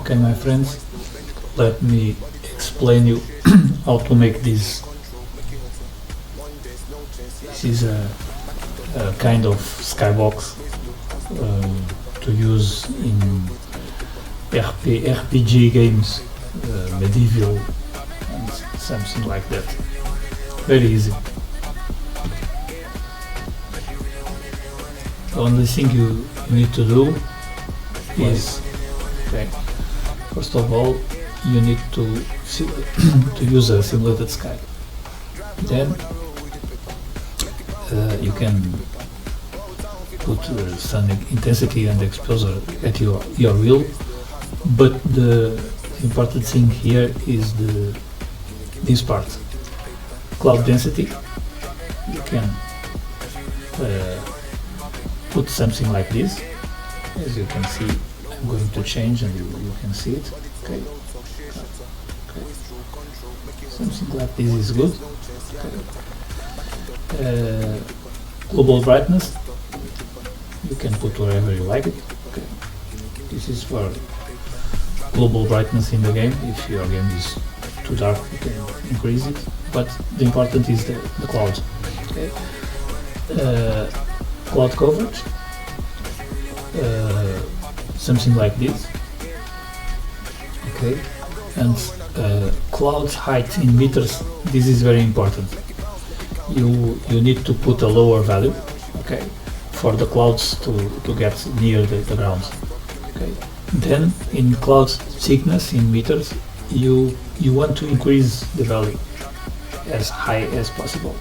Okay, my friends, let me explain you how to make this. This is a kind of skybox to use in RPG games, medieval and something like that. Very easy. The only thing you need to do is, okay, first of all, you need to use a simulated sky. Then you can put sun intensity and exposure at your will, but the important thing here is this part, cloud density. You can put something like this. As you can see, I'm going to change and you can see it. Okay. Something like this is good. Okay. Global brightness, you can put wherever you like it. Okay. This is for global brightness in the game. If your game is too dark, you can increase it, but the important is the cloud. Okay. Cloud coverage, something like this. Okay. And cloud height in meters, this is very important. You need to put a lower value, okay, for the clouds to get near the ground. Okay. Then in cloud thickness in meters, you want to increase the value as high as possible,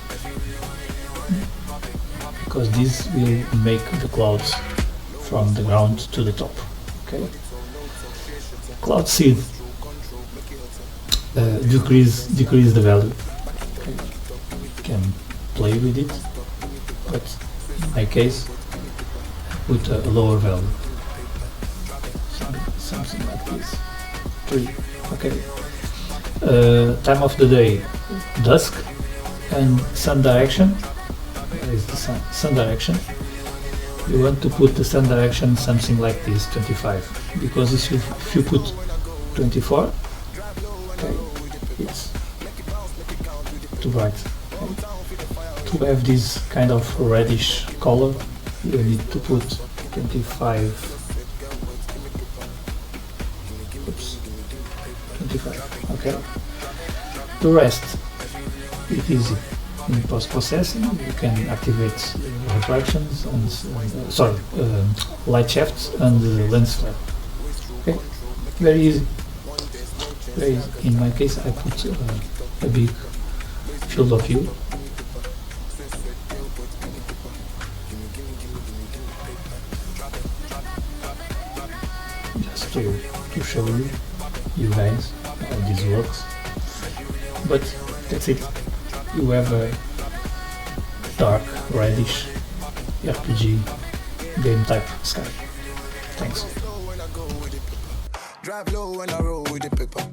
because this will make the clouds from the ground to the top. Okay. Cloud seed, decrease the value. Okay. You can play with it, but in my case, put a lower value, something like this, 3. Okay. Time of the day, dusk, and sun direction. There is the sun direction. You want to put the sun direction something like this, 25, because if you put 24, okay, it's too bright. Okay. To have this kind of reddish color, you need to put 25. Oops, 25. Okay. The rest, it's easy. In post-processing, you can activate reflections and light shafts and lens flare. Okay, very easy. Very easy. In my case, I put a big field of view. Just to show you guys how this works. But that's it. You have a dark reddish RPG game type sky. Thanks. Drive low when I roll with the paper.